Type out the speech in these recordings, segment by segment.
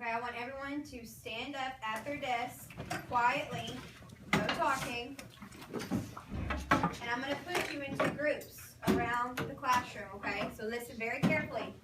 Okay, I want everyone to stand up at their desk quietly, no talking. And I'm going to put you into groups around the classroom, okay? So listen very carefully.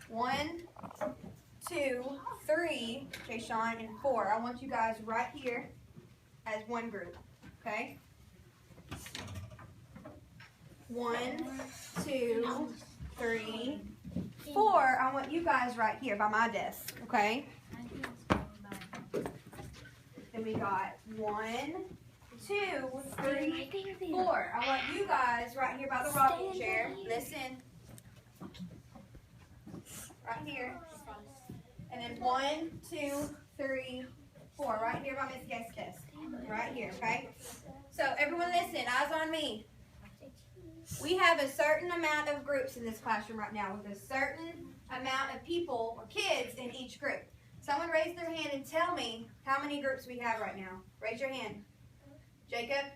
1, 2, 3, Jay Sean, and 4. I want you guys right here as one group, okay? 1, 2, 3, 4. I want you guys right here by my desk, okay? Then we got 1, 2, 3, 4. I want you guys right here by the rocking chair. Listen. Right here. And then 1, 2, 3, 4. Right here by Miss Guest desk. Right here, okay? So everyone listen, eyes on me. We have a certain amount of groups in this classroom right now with a certain amount of people or kids in each group. Someone raise their hand and tell me how many groups we have right now. Raise your hand. Jacob?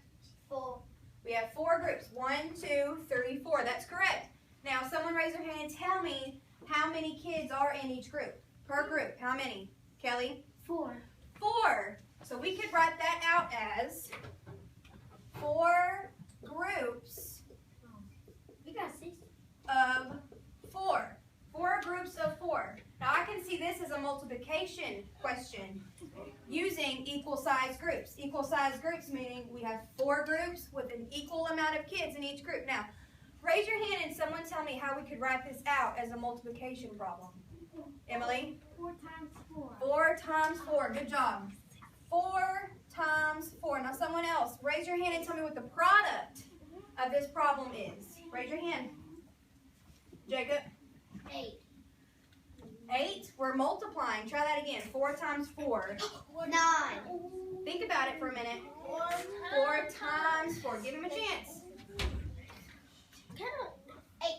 4. We have 4 groups. 1, 2, 3, 4. That's correct. Now someone raise their hand and tell me how many kids are in each group. Per group. How many? Kelly? 4. 4. So we could write that out as 4 groups We got 6. of 4. 4 groups of 4. Now I can see this as a multiplication question using equal size groups. Equal size groups meaning we have 4 groups with an equal amount of kids in each group. Now, raise your hand and someone tell me how we could write this out as a multiplication problem. Emily? 4 times 4. 4 times 4. Good job. 4 times 4. Now someone else, raise your hand and tell me what the product of this problem is. Raise your hand. Jacob? 8. 8. We're multiplying. Try that again. 4 times 4. 9. Think about it for a minute. 4 times 4. Give him a chance.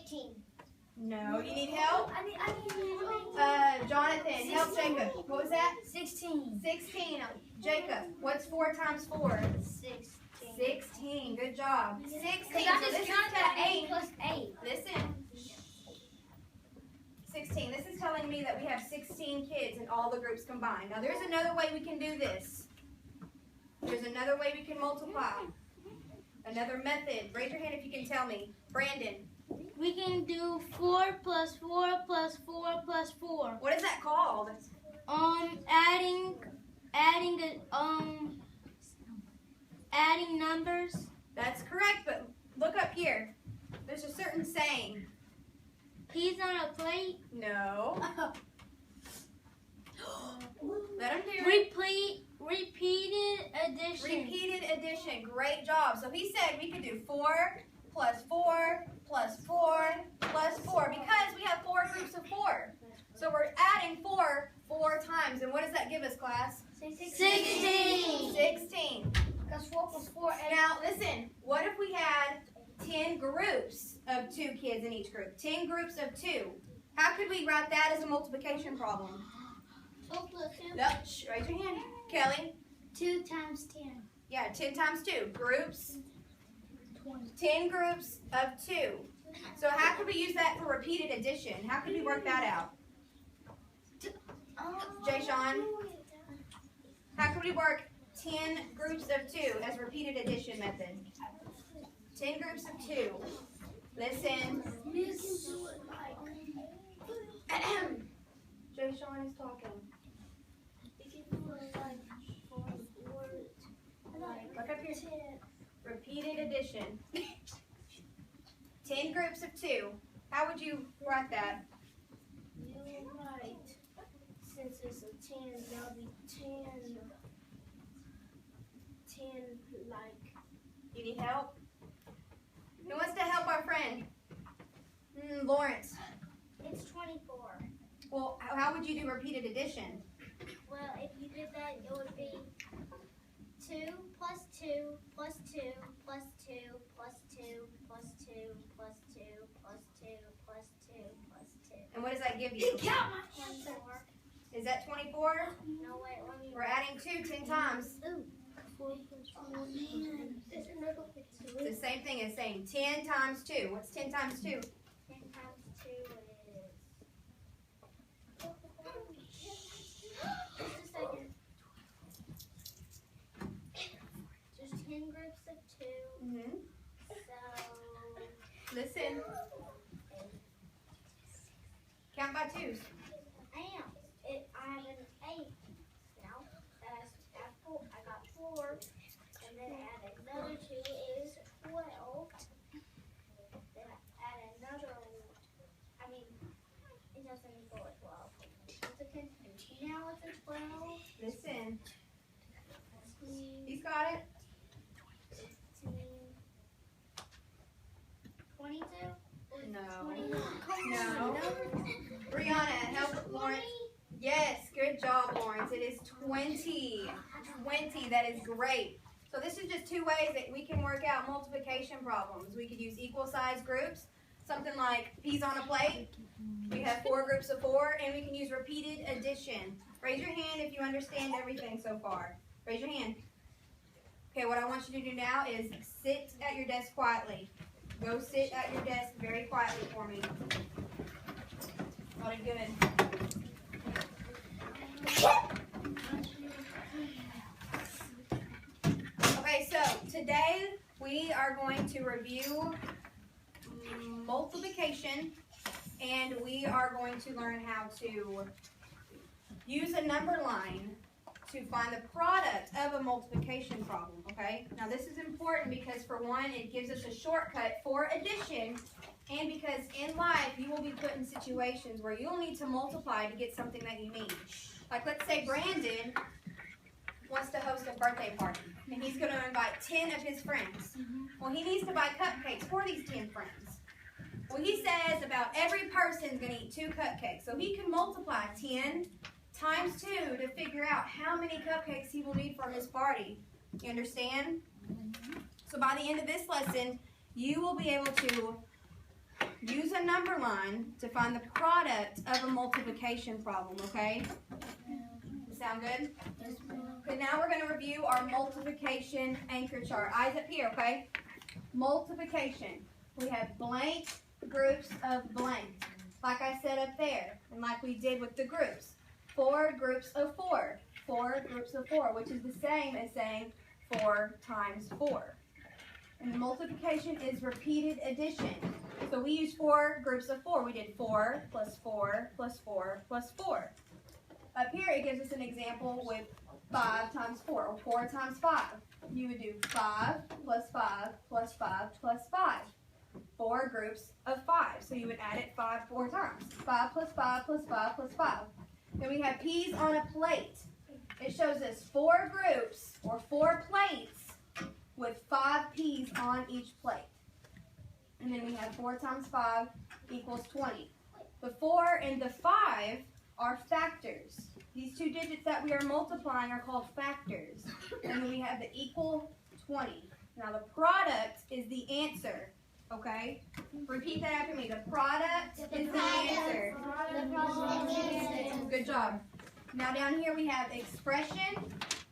18. No, you need help? I need Jonathan, help Jacob. What was that? 16. 16. Jacob, what's 4 times 4? 16. 16. Good job. 16. Because I So this just is counted telling 8 plus 8. Listen. 16. This is telling me that we have 16 kids in all the groups combined. Now there's another way we can do this. There's another way we can multiply. Another method. Raise your hand if you can tell me. Brandon. We can do 4 plus 4 plus 4 plus 4. What is that called? Adding numbers. That's correct, but look up here. There's a certain saying. Peas on a plate. No. Let him do it. Repeated addition. Repeated addition. Great job. So he said we could do 4 plus 4 plus 4 plus 4 because we have 4 groups of 4. So we're adding 4 times. And what does that give us, class? 16. 16. Because 4 plus 4. Now, listen. What if we had 10 groups of 2 kids in each group? 10 groups of 2. How could we write that as a multiplication problem? 2 plus 2. No, raise your hand. Kelly? 2 times 10. Yeah, 10 times 2. Groups. 20. 10 groups of 2. So how could we use that for repeated addition? How could we work that out? Jay Sean? How could we work 10 groups of 2 as repeated addition method? 10 groups of 2. Listen. Jay Sean is talking. Look up here. Repeated addition. 10 groups of 2. How would you write that? You write, since it's a 10, that'll be 10, like. You need help? Who wants to help our friend? Lawrence. It's 24. Well, how would you do repeated addition? Well, if you did that, it would be 2 plus 2 plus 2 plus 2 plus 2 plus 2 plus 2 plus 2 plus 2 plus 2. And what does that give you? 24. Is that 24? No, wait, let me. We're adding 2 10 times. Ooh. 4 plus 4. It's the same thing as saying 10 times 2. What's 10 times 2? 10 times 2 is. Mhm. So, Listen. Count by twos. I have an 8 now. I got 4. And then add another 2 is 12. Then add another, it doesn't equal a 12. Now it's a 12. Listen. 15, He's got it. 22? No. 21. No. Brianna, help Lawrence. Yes, good job, Lawrence. It is 20. 20, that is great. So this is just 2 ways that we can work out multiplication problems. We could use equal size groups, something like peas on a plate. We have 4 groups of 4, and we can use repeated addition. Raise your hand if you understand everything so far. Raise your hand. Okay, what I want you to do now is sit at your desk quietly. Go sit at your desk very quietly for me. Got it good. Okay, so today we are going to review multiplication, and we are going to learn how to use a number line to find the product of a multiplication problem, okay? Now this is important because for one, it gives us a shortcut for addition, and because in life you will be put in situations where you'll need to multiply to get something that you need. Like let's say Brandon wants to host a birthday party, and he's going to invite 10 of his friends. Well, he needs to buy cupcakes for these 10 friends. Well, he says about every person's going to eat 2 cupcakes, so he can multiply 10 times 2 to figure out how many cupcakes he will need for his party. You understand? So by the end of this lesson, you will be able to use a number line to find the product of a multiplication problem, okay? Sound good? Okay, now we're going to review our multiplication anchor chart. Eyes up here, okay? Multiplication. We have blank groups of blank, like I said up there, and like we did with the groups. 4 groups of 4. 4 groups of 4, which is the same as saying 4 times 4. And the multiplication is repeated addition. So we use 4 groups of 4. We did 4 plus 4 plus 4 plus 4. Up here it gives us an example with 5 times 4, or 4 times 5. You would do 5 plus 5 plus 5 plus 5. 4 groups of 5. So you would add it 4 times. 5 plus 5 plus 5 plus 5. Then we have peas on a plate. It shows us 4 groups, or 4 plates, with 5 peas on each plate. And then we have 4 times 5 equals 20. The 4 and the 5 are factors. These 2 digits that we are multiplying are called factors. And then we have the equal 20. Now the product is the answer. Okay? Repeat that after me. The product is the answer. Good job. Now down here we have expression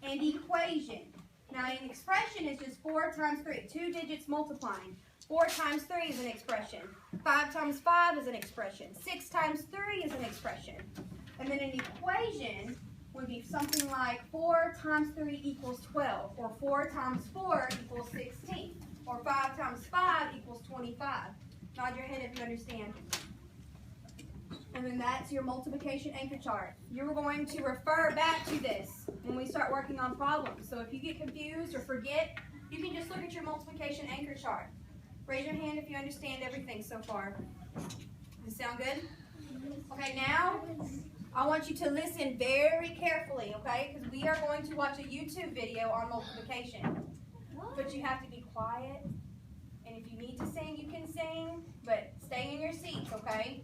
and equation. Now an expression is just 4 times 3. 2 digits multiplying. 4 times 3 is an expression. 5 times 5 is an expression. 6 times 3 is an expression. And then an equation would be something like 4 times 3 equals 12. Or 4 times 4 equals 16. Or 5 times 5 equals 25. Nod your head if you understand. And then that's your multiplication anchor chart. You're going to refer back to this when we start working on problems. So if you get confused or forget, you can just look at your multiplication anchor chart. Raise your hand if you understand everything so far. Does this sound good? Okay, now I want you to listen very carefully, okay? Because we are going to watch a YouTube video on multiplication. But you have to be quiet. And if you need to sing, you can sing. But stay in your seats, okay?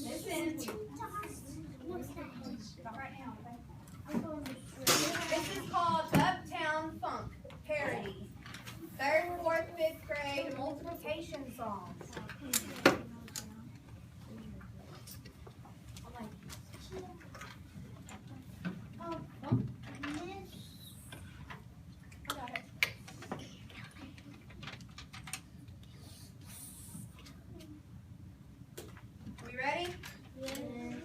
Listen. Not right now, okay? This is called Uptown Funk parody. 3rd, 4th, 5th grade multiplication songs. We ready? Yeah.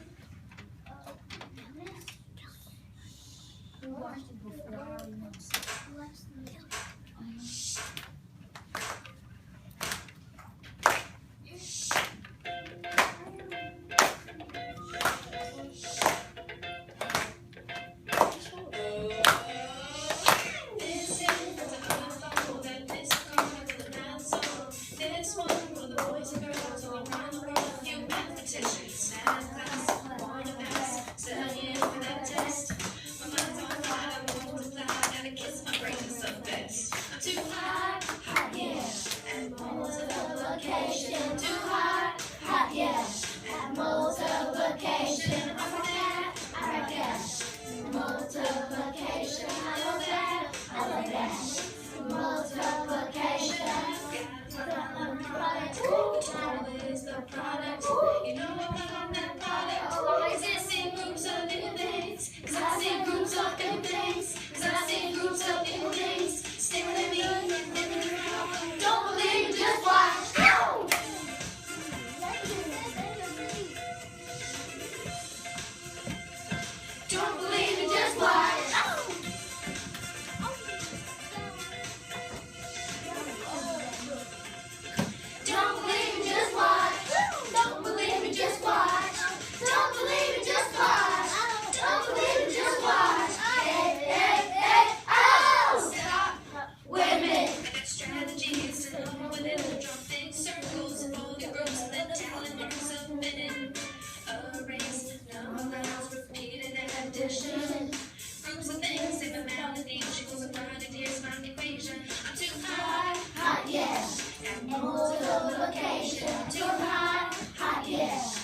Multiplication too hot, hot dish.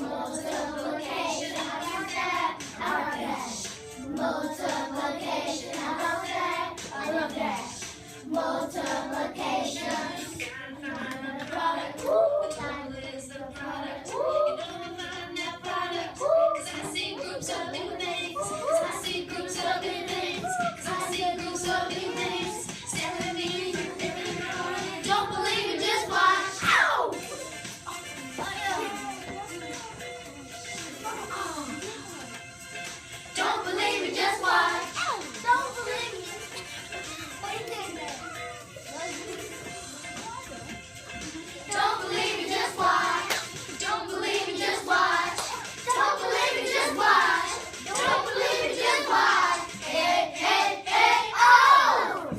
Multiplication, I love that, our dash. Multiplication, I love that, I love that. Multiplication. Find the product. The total is the product. You know I'm finding that product. Cause I see groups of new things. Cause I see groups of new things. Cause I see groups of new things. Staring at me, don't believe it, just watch. Ow! Don't believe it, just watch. Don't believe it. Don't believe it, just watch. Don't believe it, just watch. Don't believe it, just watch. Don't believe it, just watch. Hey, hey, hey, oh!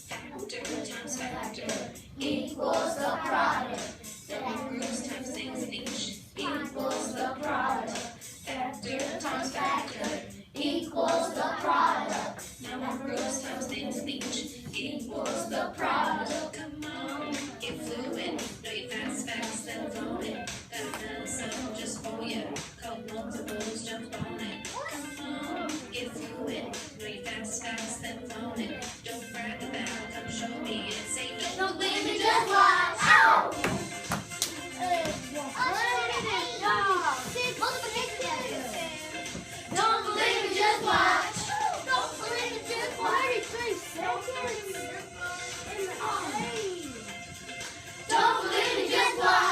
Factor times factor equals the product. 7 groups times 6 in each equals the product. Factor times factor equals the product. 9 groups times 6 in each equals the product. Come on, get fluid. Know your facts, then phone it. Got another song just for you. Called multiples, jump on it. Come on, get fluid. Know your facts, then phone it. Don't brag about it, come show me it. Say don't believe me, just watch. Ow! Don't believe it, just watch. Don't believe it, just watch. Don't believe it, just watch.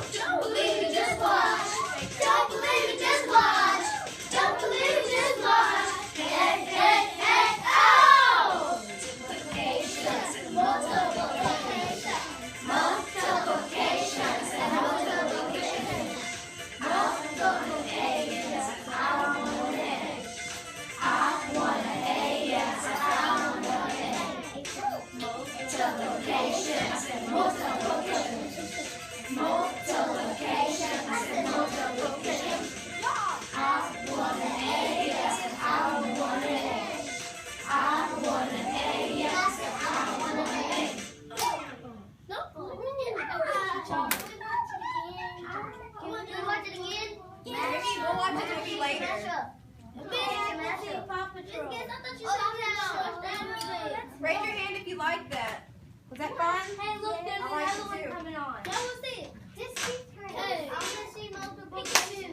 Don't believe it, just watch. Don't believe it, just watch. Don't believe it, just watch. Hey, hey, hey, oh! Multiplications and multiplications. Multiplications and multiplications. Multiplications. I want an egg. I want an egg, yes, I want an egg. Multiplications and multiplications. Multiplications and multiplications. I want an egg, yes, I want an egg. I want an egg, yes, I want an egg. Watch it again? Maybe we'll watch the movie later. Raise your hand if you like that. Was that fun? Hey, look, there's I like another it too. one coming on. That was it. This is great. I want to see multiplication.